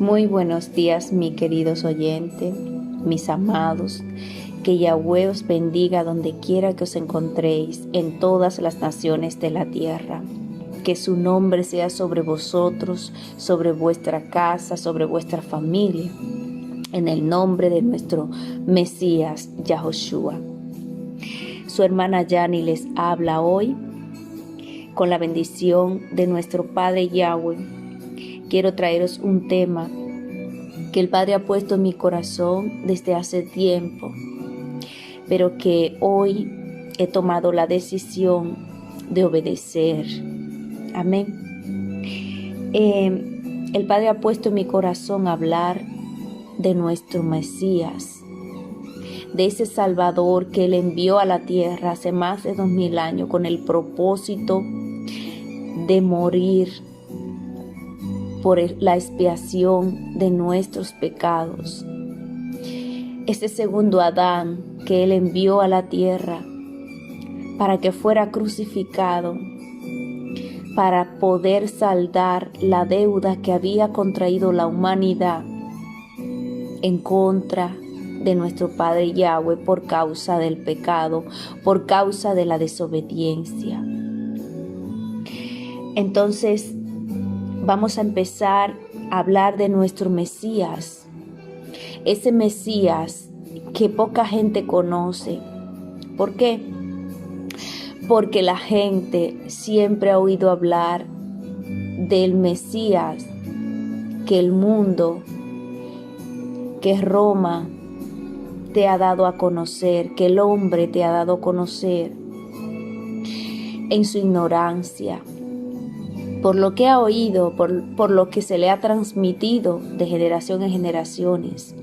Muy buenos días, mis queridos oyentes, mis amados. Que Yahweh os bendiga donde quiera que os encontréis en todas las naciones de la tierra. Que su nombre sea sobre vosotros, sobre vuestra casa, sobre vuestra familia. En el nombre de nuestro Mesías, Yahoshua. Su hermana Yani les habla hoy con la bendición de nuestro Padre Yahweh. Quiero traeros un tema que el Padre ha puesto en mi corazón desde hace tiempo, pero que hoy he tomado la decisión de obedecer. Amén. El Padre ha puesto en mi corazón hablar de nuestro Mesías, de ese Salvador que Él envió a la tierra hace más de 2000 años con el propósito de morir por la expiación de nuestros pecados. Ese segundo Adán que Él envió a la tierra para que fuera crucificado, para poder saldar la deuda que había contraído la humanidad en contra de nuestro Padre Yahweh por causa del pecado, por causa de la desobediencia. Entonces, vamos a empezar a hablar de nuestro Mesías, ese Mesías que poca gente conoce. ¿Por qué? Porque la gente siempre ha oído hablar del Mesías que el mundo, que Roma te ha dado a conocer, que el hombre te ha dado a conocer en su ignorancia, por lo que ha oído, por lo que se le ha transmitido de generación en generaciones.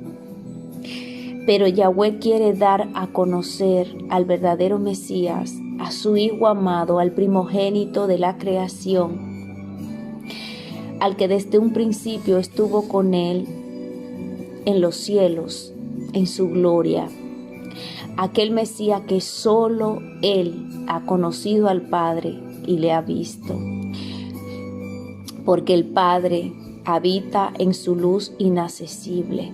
Pero Yahweh quiere dar a conocer al verdadero Mesías, a su Hijo amado, al primogénito de la creación, al que desde un principio estuvo con Él en los cielos, en su gloria. Aquel Mesías que solo Él ha conocido al Padre y le ha visto. Porque el Padre habita en su luz inaccesible.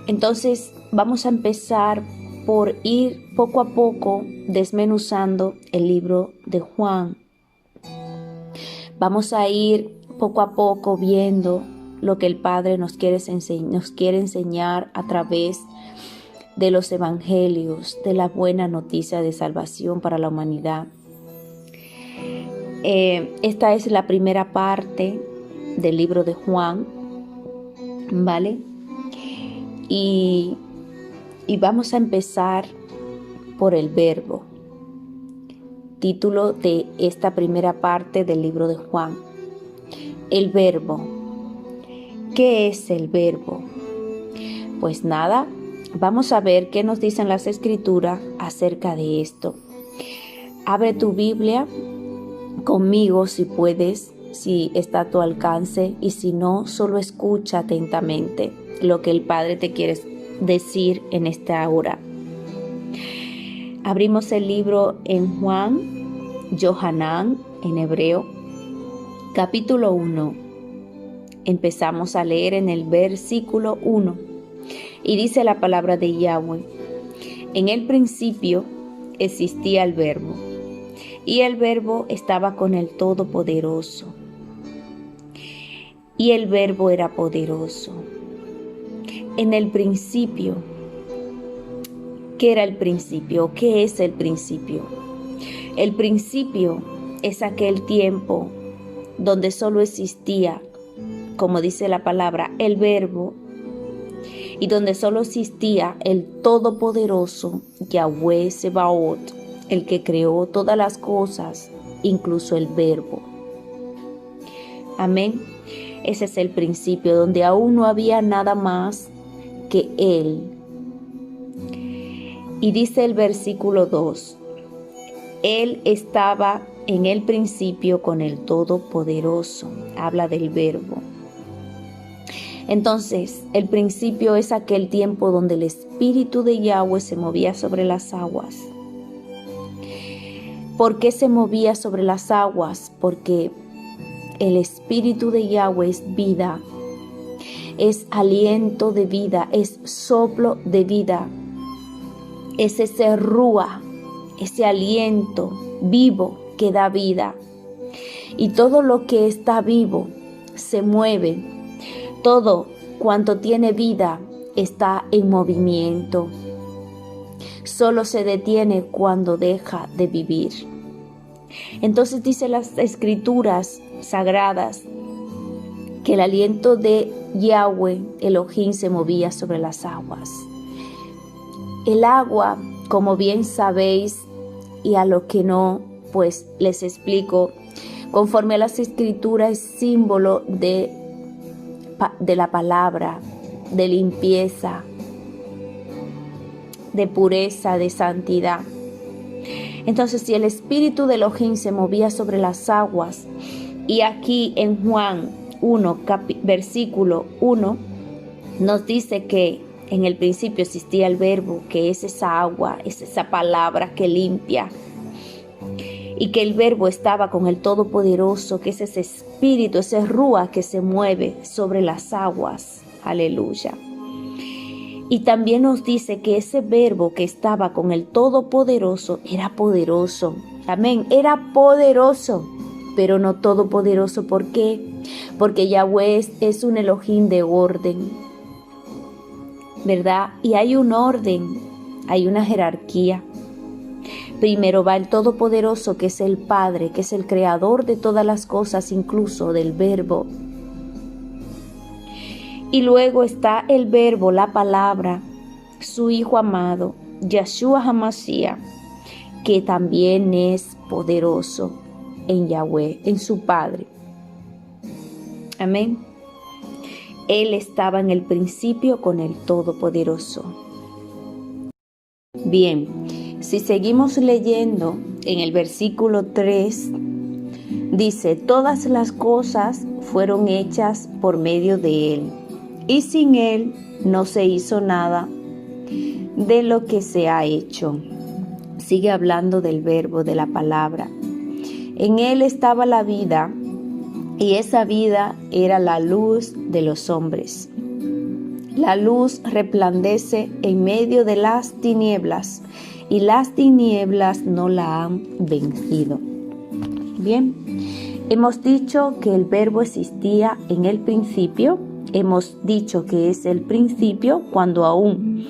Entonces vamos a empezar por ir poco a poco desmenuzando el libro de Juan. Vamos a ir poco a poco viendo lo que el Padre nos quiere enseñar a través de los evangelios, de la buena noticia de salvación para la humanidad. Esta es la primera parte del libro de Juan, ¿vale? Y vamos a empezar por el Verbo, título de esta primera parte del libro de Juan. El Verbo. ¿Qué es el Verbo? Pues nada, vamos a ver qué nos dicen las Escrituras acerca de esto. Abre tu Biblia conmigo si puedes, si está a tu alcance, y si no, solo escucha atentamente lo que el Padre te quiere decir en esta hora. Abrimos el libro en Juan, Yohanan en hebreo, capítulo 1. Empezamos a leer en el versículo 1 y dice la palabra de Yahweh: en el principio existía el Verbo, y el Verbo estaba con el Todopoderoso, y el Verbo era poderoso. En el principio, ¿qué era el principio? ¿Qué es el principio? El principio es aquel tiempo donde solo existía, como dice la palabra, el Verbo, y donde solo existía el Todopoderoso, Yahweh Sebaot, el que creó todas las cosas, incluso el Verbo. Amén. Ese es el principio, donde aún no había nada más que Él. Y dice el versículo 2, Él estaba en el principio con el Todopoderoso. Habla del Verbo. Entonces, el principio es aquel tiempo donde el Espíritu de Yahweh se movía sobre las aguas. ¿Por qué se movía sobre las aguas? Porque el Espíritu de Yahweh es vida es aliento de vida, es soplo de vida, es ese rúa, ese aliento vivo que da vida. Y todo lo que está vivo se mueve, todo cuanto tiene vida está en movimiento. Solo se detiene cuando deja de vivir. Entonces dice las escrituras sagradas que el aliento de Yahweh Elohim se movía sobre las aguas. El agua, como bien sabéis, y a lo que no, pues les explico, conforme a las escrituras es símbolo de la palabra, de limpieza, de pureza, de santidad. Entonces, si el espíritu de Elohim se movía sobre las aguas, y aquí en Juan 1, versículo 1, nos dice que en el principio existía el verbo, que es esa agua, es esa palabra que limpia, y que el verbo estaba con el Todopoderoso, que es ese espíritu, ese rúa que se mueve sobre las aguas. Aleluya. Y también nos dice que ese verbo que estaba con el Todopoderoso era poderoso. Amén, era poderoso, pero no todopoderoso. ¿Por qué? Porque Yahweh es un Elohim de orden, ¿verdad? Y hay un orden, hay una jerarquía. Primero va el Todopoderoso, que es el Padre, que es el creador de todas las cosas, incluso del verbo. Y luego está el verbo, la palabra, su Hijo amado, Yeshua HaMashiach, que también es poderoso en Yahweh, en su Padre. Amén. Él estaba en el principio con el Todopoderoso. Bien, si seguimos leyendo en el versículo 3, dice: todas las cosas fueron hechas por medio de Él, y sin Él no se hizo nada de lo que se ha hecho. Sigue hablando del verbo, de la palabra. En Él estaba la vida, y esa vida era la luz de los hombres. La luz resplandece en medio de las tinieblas, y las tinieblas no la han vencido. Bien, hemos dicho que el verbo existía en el principio. Hemos dicho que es el principio cuando aún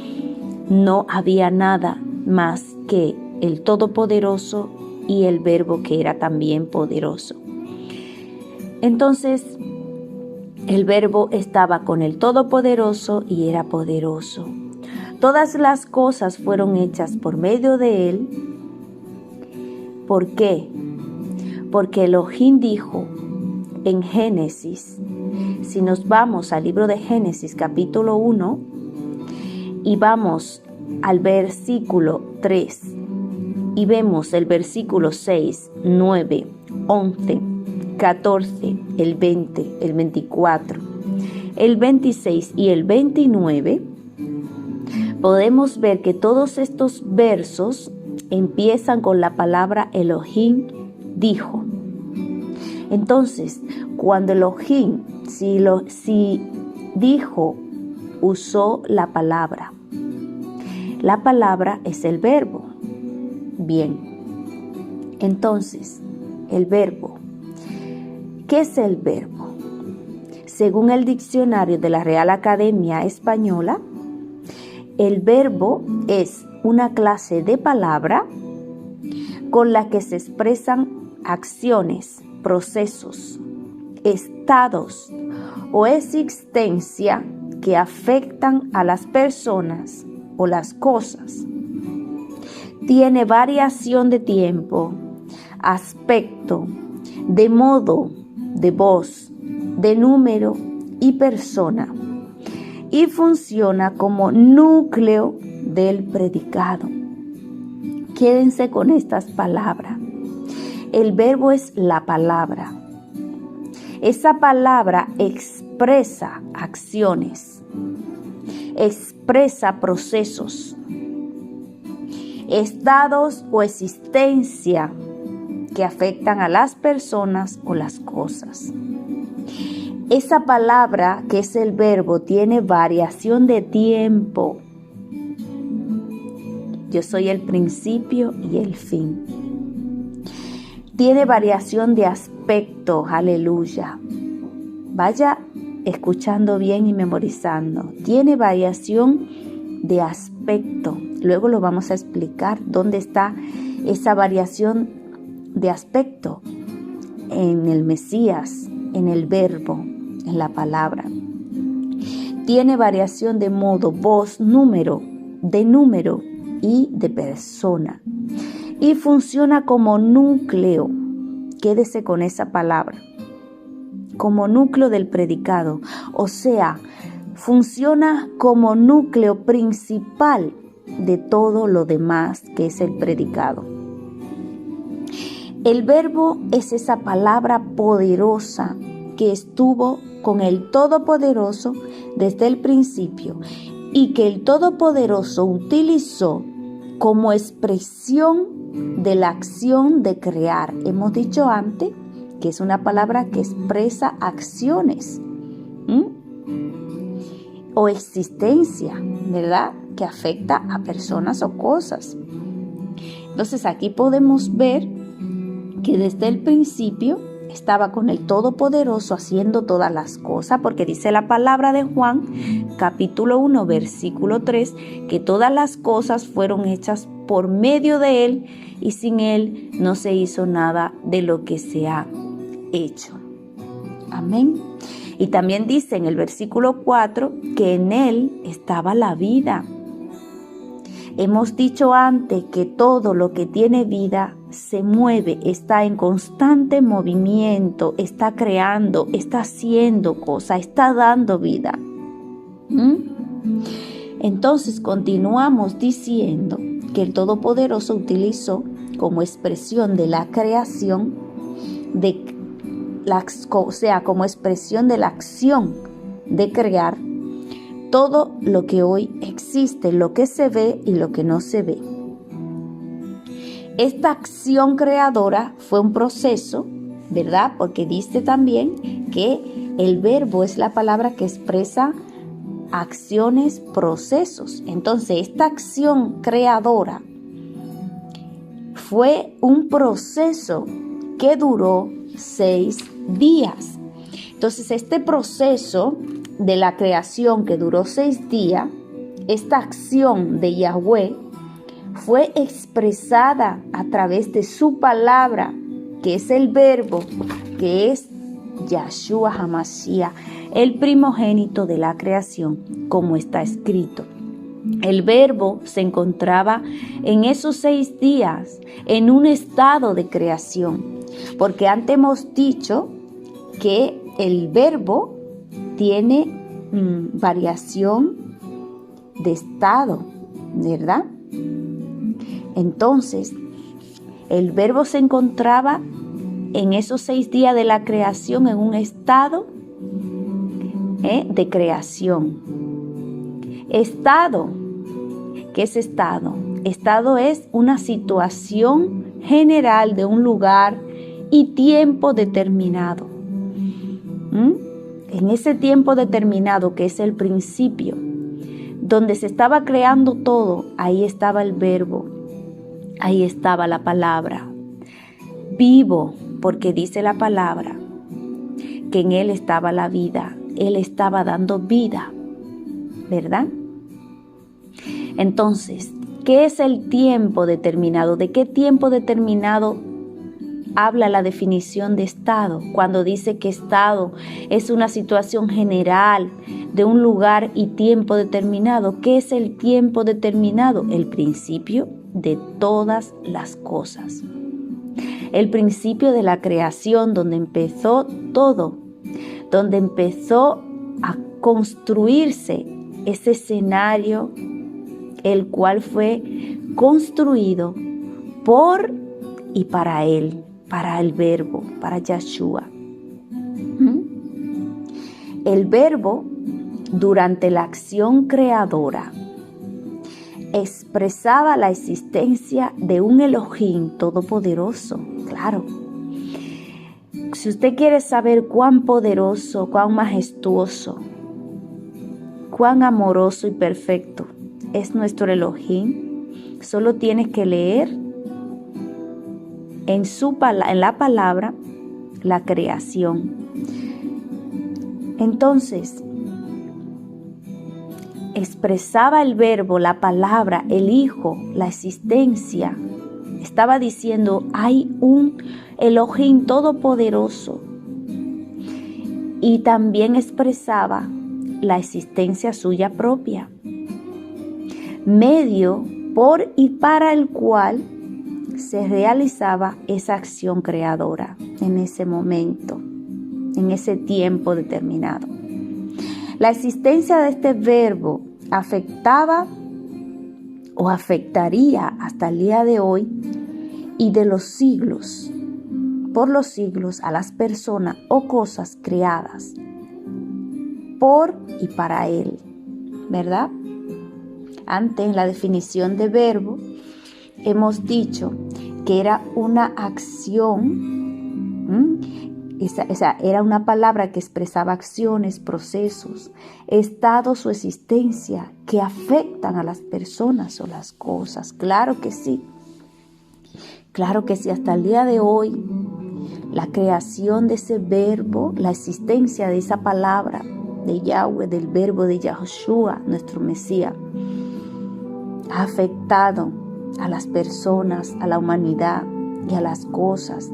no había nada más que el Todopoderoso y el verbo, que era también poderoso. Entonces, el verbo estaba con el Todopoderoso y era poderoso. Todas las cosas fueron hechas por medio de Él. ¿Por qué? Porque Elohim dijo en Génesis, si nos vamos al libro de Génesis capítulo 1 y vamos al versículo 3 y vemos el versículo 6, 9, 11, 14, el 20, el 24, el 26 y el 29, podemos ver que todos estos versos empiezan con la palabra Elohim dijo. Entonces, cuando Elohim, si dijo, usó la palabra. La palabra es el verbo. Bien, entonces, el verbo. ¿Qué es el verbo? Según el diccionario de la Real Academia Española, el verbo es una clase de palabra con la que se expresan acciones, procesos, estados o existencia que afectan a las personas o las cosas. Tiene variación de tiempo, aspecto, de modo, de voz, de número y persona, y funciona como núcleo del predicado. Quédense con estas palabras. El verbo es la palabra. Esa palabra expresa acciones, expresa procesos, estados o existencia que afectan a las personas o las cosas. esa palabra que es el verbo tiene variación de tiempo. Yo soy el principio y el fin. Tiene variación de aspecto, aleluya. Vaya escuchando bien y memorizando. Tiene variación de aspecto. Luego lo vamos a explicar dónde está esa variación de aspecto. En el Mesías, en el verbo, en la palabra. Tiene variación de modo, voz, número, de número y de persona. Y funciona como núcleo. Quédese con esa palabra. Como núcleo del predicado. O sea, funciona como núcleo principal de todo lo demás que es el predicado. El verbo es esa palabra poderosa que estuvo con el Todopoderoso desde el principio y que el Todopoderoso utilizó como expresión de la acción de crear. Hemos dicho antes que es una palabra que expresa acciones o existencia, ¿verdad? Que afecta a personas o cosas. Entonces aquí podemos ver que desde el principio estaba con el Todopoderoso haciendo todas las cosas, porque dice la palabra de Juan, capítulo 1, versículo 3, que todas las cosas fueron hechas por medio de Él y sin Él no se hizo nada de lo que se ha hecho. Amén. Y también dice en el versículo 4 que en Él estaba la vida. Hemos dicho antes que todo lo que tiene vida se mueve, está en constante movimiento, está creando, está haciendo cosas, está dando vida. Entonces continuamos diciendo que el Todopoderoso utilizó como expresión de la creación, como expresión de la acción de crear, todo lo que hoy existe, lo que se ve y lo que no se ve. Esta acción creadora fue un proceso, ¿verdad? Porque dice también que el verbo es la palabra que expresa acciones, procesos. Entonces, esta acción creadora fue un proceso que duró 6 días. Entonces, este proceso de la creación que duró 6 días, esta acción de Yahweh fue expresada a través de su palabra, que es el verbo, que es Yahshua HaMashiach, el primogénito de la creación, como está escrito. El verbo se encontraba en esos 6 días en un estado de creación, porque antes hemos dicho que el verbo tiene variación de estado, ¿verdad? Entonces, el verbo se encontraba en esos 6 días de la creación en un estado de creación. Estado, ¿qué es estado? Estado es una situación general de un lugar y tiempo determinado. En ese tiempo determinado, que es el principio, donde se estaba creando todo, ahí estaba el verbo, ahí estaba la palabra. Vivo, porque dice la palabra que en Él estaba la vida, Él estaba dando vida, ¿verdad? Entonces, ¿qué es el tiempo determinado? ¿De qué tiempo determinado habla la definición de estado? Cuando dice que estado es una situación general de un lugar y tiempo determinado. ¿Qué es el tiempo determinado? El principio de todas las cosas. El principio de la creación, donde empezó todo, donde empezó a construirse ese escenario, el cual fue construido por y para Él, para el verbo, para Yahshua. El verbo, durante la acción creadora, expresaba la existencia de un Elohim todopoderoso, claro. Si usted quiere saber cuán poderoso, cuán majestuoso, cuán amoroso y perfecto es nuestro Elohim, solo tienes que leer en la palabra la creación. Entonces, expresaba el verbo, la palabra, el Hijo, la existencia. Estaba diciendo, hay un Elohim todopoderoso. Y también expresaba la existencia suya propia, medio por y para el cual se realizaba esa acción creadora en ese momento, en ese tiempo determinado. La existencia de este verbo afectaba o afectaría hasta el día de hoy y de los siglos, por los siglos, a las personas o cosas creadas por y para Él, ¿verdad? Antes, en la definición de verbo, hemos dicho que era una acción, era una palabra que expresaba acciones, procesos, estados o existencia que afectan a las personas o las cosas. Claro que sí, hasta el día de hoy, la creación de ese verbo, la existencia de esa palabra de Yahweh, del verbo de Yahushua, nuestro Mesías, ha afectado a las personas, a la humanidad y a las cosas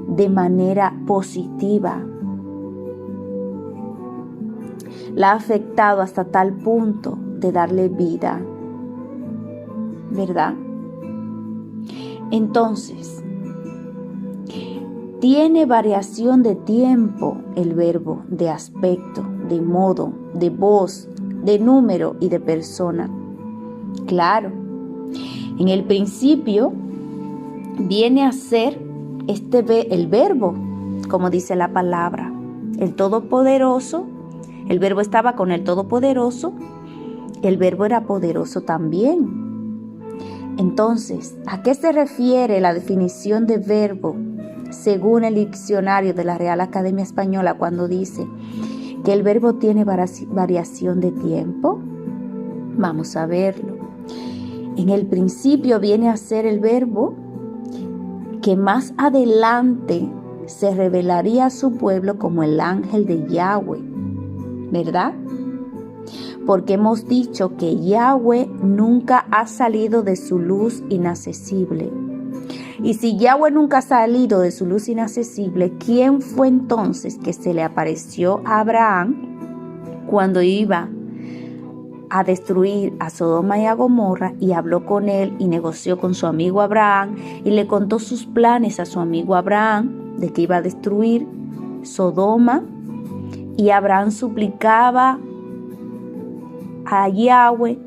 de manera positiva. La ha afectado hasta tal punto de darle vida, ¿verdad? Entonces, tiene variación de tiempo el verbo, de aspecto, de modo, de voz, de número y de persona. Claro, en el principio viene a ser el verbo, como dice la palabra, el Todopoderoso. El verbo estaba con el Todopoderoso, el verbo era poderoso también. Entonces, ¿a qué se refiere la definición de verbo según el diccionario de la Real Academia Española cuando dice que el verbo tiene variación de tiempo? Vamos a verlo. En el principio viene a ser el verbo que más adelante se revelaría a su pueblo como el ángel de Yahweh, ¿verdad? Porque hemos dicho que Yahweh nunca ha salido de su luz inaccesible. Y si Yahweh nunca ha salido de su luz inaccesible, ¿quién fue entonces que se le apareció a Abraham cuando iba a destruir a Sodoma y a Gomorra y habló con él y negoció con su amigo Abraham y le contó sus planes a su amigo Abraham de que iba a destruir Sodoma? Y Abraham suplicaba a Yahweh,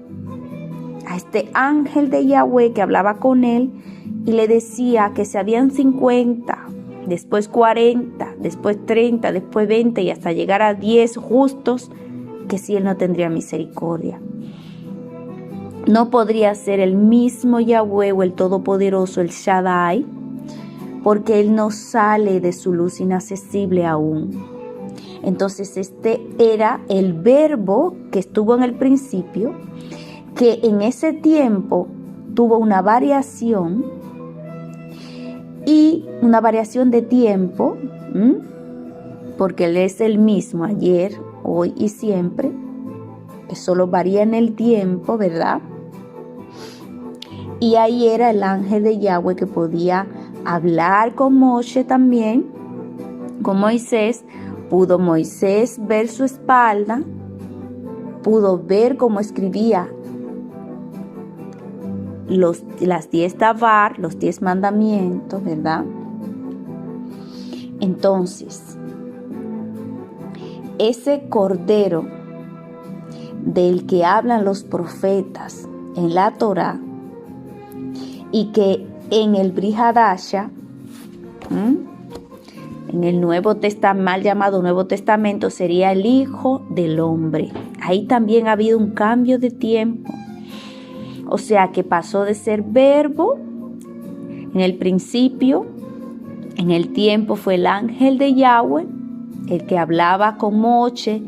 a este ángel de Yahweh que hablaba con él, y le decía que si habían 50, después 40, después 30, después 20 y hasta llegar a 10 justos, que si él no tendría misericordia. No podría ser el mismo Yahweh o el Todopoderoso, el Shaddai, porque él no sale de su luz inaccesible aún. Entonces este era el verbo que estuvo en el principio, que en ese tiempo tuvo una variación y una variación de tiempo, porque él es el mismo ayer, hoy y siempre, que solo varía en el tiempo, ¿verdad? Y ahí era el ángel de Yahweh que podía hablar con Moshe también, con Moisés. Pudo Moisés ver su espalda, pudo ver cómo escribía las 10 Davar, los 10 mandamientos, ¿verdad? Entonces, ese cordero del que hablan los profetas en la Torá y que en el Brit Hadasha, en el Nuevo Testamento, mal llamado Nuevo Testamento, sería el Hijo del Hombre. Ahí también ha habido un cambio de tiempo. O sea que pasó de ser verbo en el principio En el tiempo fue el ángel de Yahweh, el que hablaba con Moche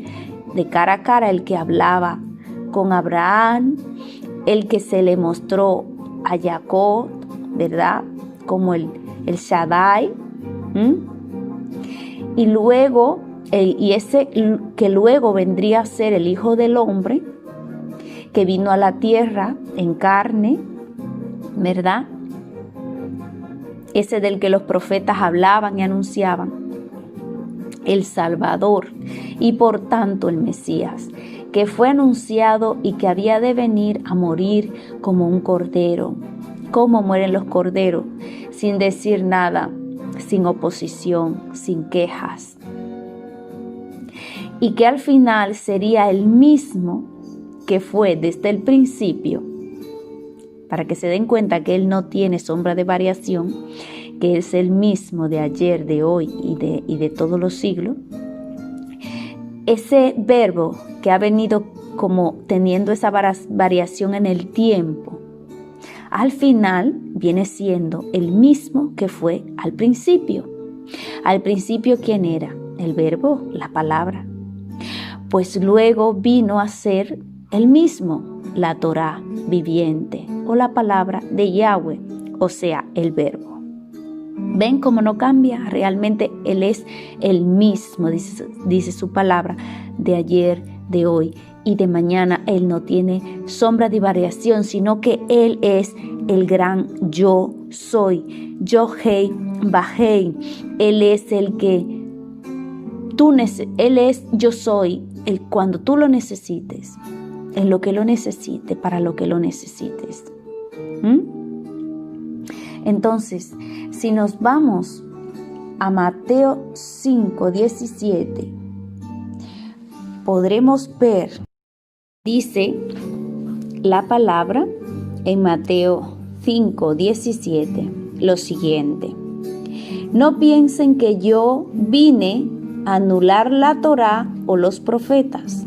de cara a cara, el que hablaba con Abraham, el que se le mostró a Jacob, ¿verdad? Como el Shaddai. Y luego, ese que luego vendría a ser el Hijo del Hombre, que vino a la tierra en carne, ¿verdad? Ese del que los profetas hablaban y anunciaban, el Salvador y por tanto el Mesías, que fue anunciado y que había de venir a morir como un cordero. ¿Cómo mueren los corderos? Sin decir nada, sin oposición, sin quejas. Y que al final sería el mismo que fue desde el principio, para que se den cuenta que Él no tiene sombra de variación, que es el mismo de ayer, de hoy y de todos los siglos. Ese verbo que ha venido como teniendo esa variación en el tiempo, al final viene siendo el mismo que fue al principio. Al principio, ¿quién era? El verbo, la palabra. Pues luego vino a ser el mismo, la Torá viviente o la palabra de Yahweh, o sea, el verbo. ¿Ven cómo no cambia? Realmente Él es el mismo, dice su palabra, de ayer, de hoy y de mañana. Él no tiene sombra de variación, sino que Él es el gran yo soy, Yohei Bajei. Él es el que Él es yo soy, cuando tú lo necesites, en lo que lo necesite, para lo que lo necesites. Entonces, si nos vamos a Mateo 5:17, podremos ver, dice la palabra en Mateo 5:17, lo siguiente: no piensen que yo vine a anular la Torá o los profetas.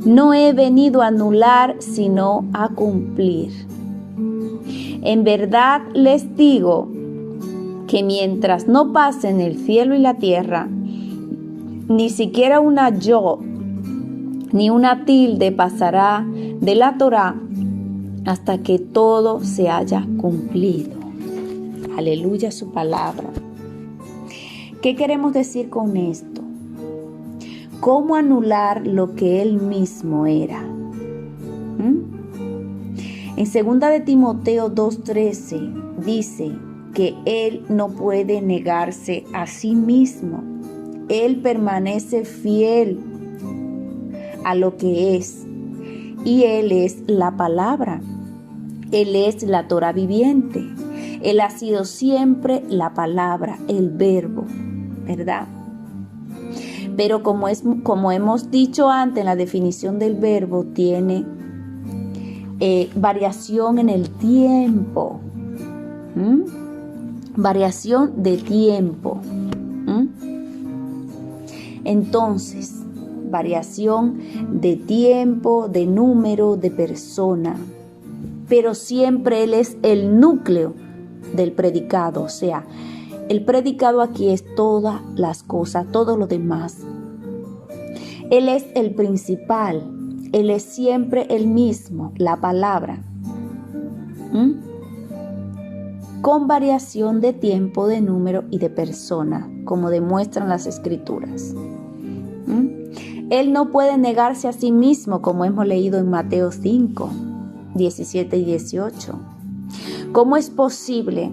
No he venido a anular, sino a cumplir. En verdad les digo que mientras no pasen el cielo y la tierra, ni siquiera una yod ni una tilde pasará de la Torá hasta que todo se haya cumplido. Aleluya su palabra. ¿Qué queremos decir con esto? ¿Cómo anular lo que Él mismo era? En 2 de Timoteo 2:13 dice que Él no puede negarse a sí mismo. Él permanece fiel a lo que es. Y Él es la palabra. Él es la Torá viviente. Él ha sido siempre la palabra, el verbo, ¿verdad? Pero como hemos dicho antes, en la definición del verbo tiene variación en el tiempo. Variación de tiempo. Entonces, variación de tiempo, de número, de persona. Pero siempre Él es el núcleo del predicado. O sea, el predicado aquí es todas las cosas, todo lo demás. Él es el principal. Él es siempre el mismo, la palabra. Con variación de tiempo, de número y de persona, como demuestran las escrituras. Él no puede negarse a sí mismo, como hemos leído en Mateo 5, 17 y 18. ¿Cómo es posible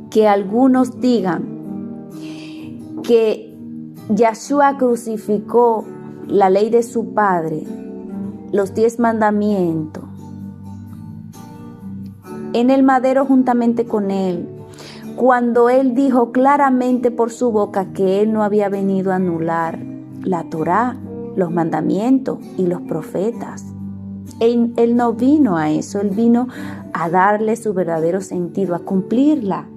que algunos digan que Yahshua crucificó la ley de su Padre, los 10 mandamientos, en el madero juntamente con Él, cuando Él dijo claramente por su boca que Él no había venido a anular la Torá, los mandamientos y los profetas? Él no vino a eso, Él vino a darle su verdadero sentido, a cumplirla,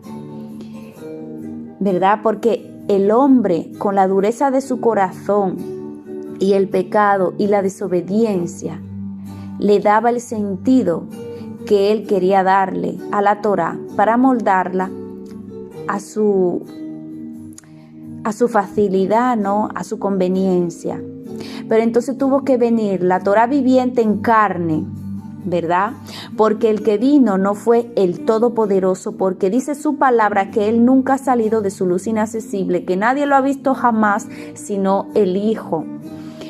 ¿verdad? Porque el hombre, con la dureza de su corazón y el pecado y la desobediencia, le daba el sentido que Él quería darle a la Torá para moldarla a su facilidad, ¿no? A su conveniencia. Pero entonces tuvo que venir la Torá viviente en carne, ¿verdad? Porque el que vino no fue el Todopoderoso, porque dice su palabra que Él nunca ha salido de su luz inaccesible, que nadie lo ha visto jamás sino el Hijo.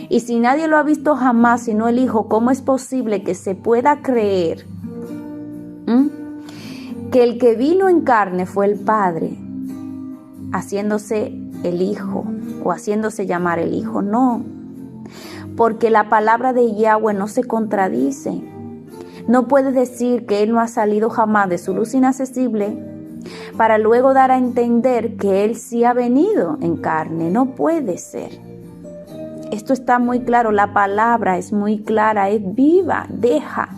Y si nadie lo ha visto jamás sino el Hijo, ¿cómo es posible que se pueda creer que el que vino en carne fue el Padre, haciéndose el Hijo o haciéndose llamar el Hijo? No, porque la palabra de Yahweh no se contradice. No puede decir que Él no ha salido jamás de su luz inaccesible para luego dar a entender que Él sí ha venido en carne. No puede ser. Esto está muy claro, la palabra es muy clara, es viva. Deja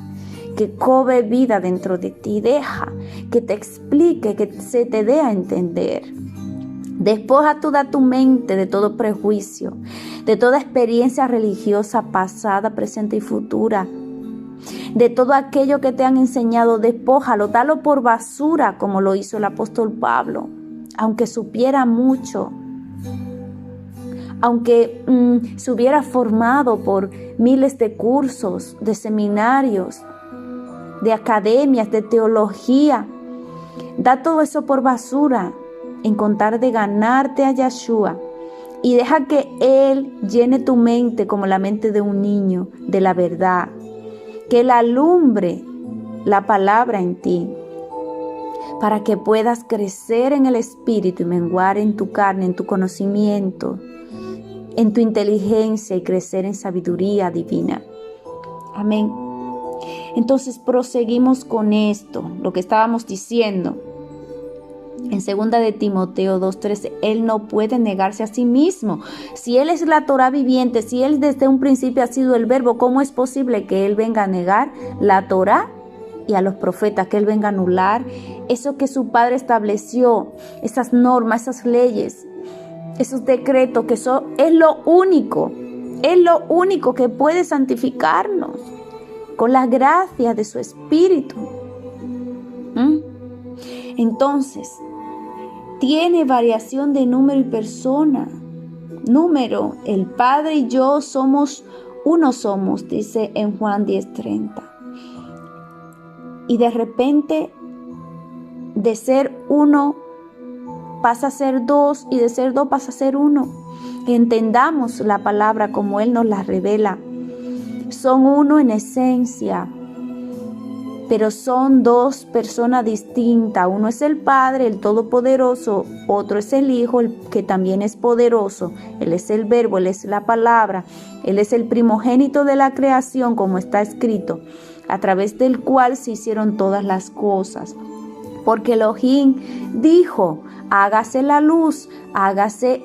que cobre vida dentro de ti, deja que te explique, que se te dé a entender. Despoja toda tu mente de todo prejuicio, de toda experiencia religiosa pasada, presente y futura. De todo aquello que te han enseñado, despójalo, dalo por basura, como lo hizo el apóstol Pablo, aunque supiera mucho, aunque se hubiera formado por miles de cursos, de seminarios, de academias, de teología. Da todo eso por basura en contar de ganarte a Yahshua y deja que Él llene tu mente como la mente de un niño, de la verdad. Que Él alumbre la palabra en ti para que puedas crecer en el espíritu y menguar en tu carne, en tu conocimiento, en tu inteligencia y crecer en sabiduría divina. Amén. Entonces proseguimos con esto, lo que estábamos diciendo. En 2 de Timoteo 2:13, Él no puede negarse a sí mismo. Si Él es la Torá viviente, si Él desde un principio ha sido el Verbo, ¿cómo es posible que Él venga a negar la Torá y a los profetas, que Él venga a anular eso que su Padre estableció, esas normas, esas leyes, esos decretos, que eso es lo único que puede santificarnos con la gracia de su Espíritu? Entonces, tiene variación de número y persona. Número, el Padre y yo somos, dice en Juan 10:30. Y de repente, de ser uno pasa a ser dos, y de ser dos pasa a ser uno. Entendamos la palabra como Él nos la revela. Son uno en esencia, pero son dos personas distintas. Uno es el Padre, el Todopoderoso, otro es el Hijo, el que también es poderoso. Él es el Verbo, Él es la palabra, Él es el primogénito de la creación, como está escrito, a través del cual se hicieron todas las cosas. Porque Elohim dijo, hágase la luz, hágase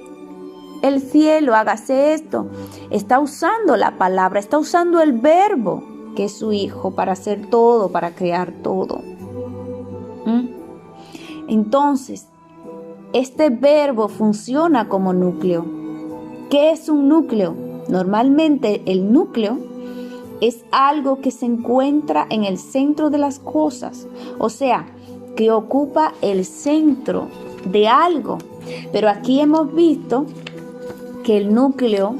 el cielo, hágase esto. Está usando la palabra, está usando el Verbo, que es su Hijo, para hacer todo, para crear todo. Entonces, este verbo funciona como núcleo. ¿Qué es un núcleo? Normalmente el núcleo es algo que se encuentra en el centro de las cosas, o sea, que ocupa el centro de algo. Pero aquí hemos visto que el núcleo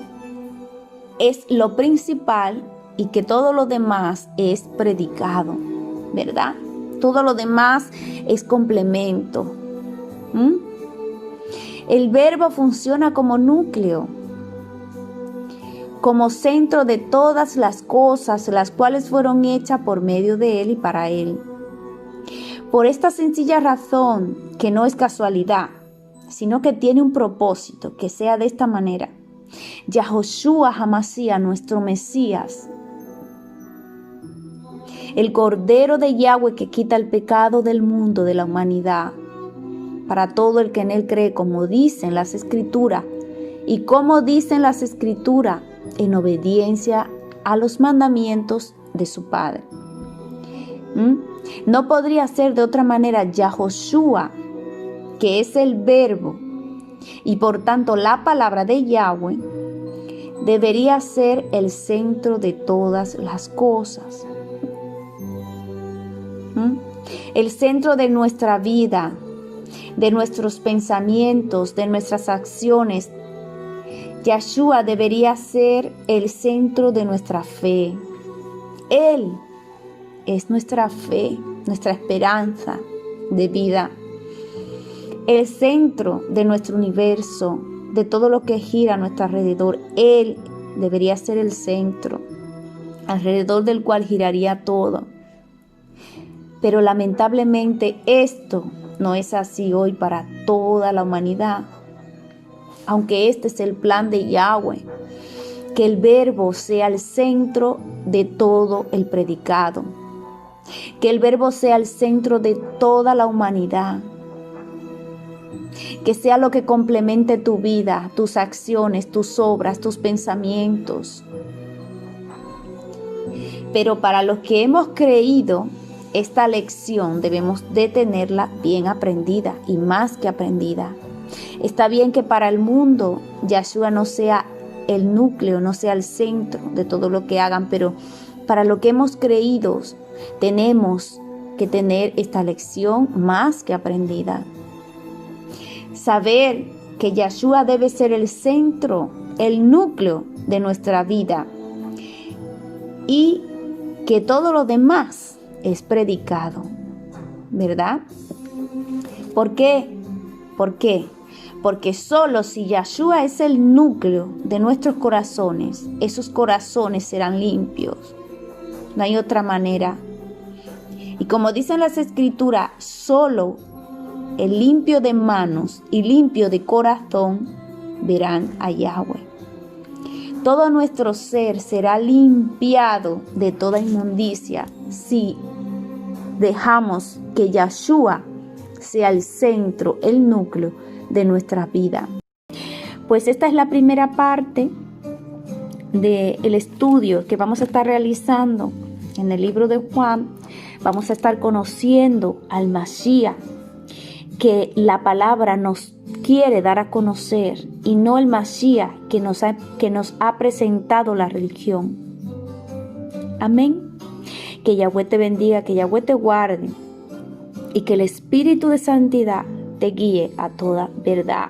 es lo principal y que todo lo demás es predicado, ¿verdad? Todo lo demás es complemento. El verbo funciona como núcleo, como centro de todas las cosas, las cuales fueron hechas por medio de Él y para Él. Por esta sencilla razón, que no es casualidad, sino que tiene un propósito, que sea de esta manera. Yahoshua Hamashiach, nuestro Mesías, el Cordero de Yahweh que quita el pecado del mundo, de la humanidad, para todo el que en Él cree, como dicen las Escrituras. Y como dicen las Escrituras, en obediencia a los mandamientos de su Padre. No podría ser de otra manera. Yahoshua, que es el Verbo, y por tanto la palabra de Yahweh, debería ser el centro de todas las cosas. El centro de nuestra vida, de nuestros pensamientos, de nuestras acciones. Yeshua debería ser el centro de nuestra fe. Él es nuestra fe, nuestra esperanza de vida, el centro de nuestro universo, de todo lo que gira a nuestro alrededor. Él debería ser el centro, alrededor del cual giraría todo. Pero lamentablemente esto no es así hoy para toda la humanidad. Aunque este es el plan de Yahweh, que el Verbo sea el centro de todo el predicado, que el Verbo sea el centro de toda la humanidad, que sea lo que complemente tu vida, tus acciones, tus obras, tus pensamientos. Pero para los que hemos creído esta lección debemos de tenerla bien aprendida y más que aprendida. Está bien que para el mundo Yeshua no sea el núcleo, no sea el centro de todo lo que hagan, pero para lo que hemos creído tenemos que tener esta lección más que aprendida. Saber que Yeshua debe ser el centro, el núcleo de nuestra vida y que todo lo demás es predicado, ¿verdad? ¿Por qué? ¿Por qué? Porque solo si Yeshua es el núcleo de nuestros corazones, esos corazones serán limpios. No hay otra manera. Y como dicen las Escrituras, solo el limpio de manos y limpio de corazón verán a Yahweh. Todo nuestro ser será limpiado de toda inmundicia si dejamos que Yeshua sea el centro, el núcleo de nuestra vida. Pues esta es la primera parte del estudio que vamos a estar realizando en el libro de Juan. Vamos a estar conociendo al Mashiach, que la palabra nos quiere dar a conocer, y no el Mashiach que nos ha presentado la religión. Amén. Que Yahweh te bendiga, que Yahweh te guarde y que el Espíritu de Santidad te guíe a toda verdad.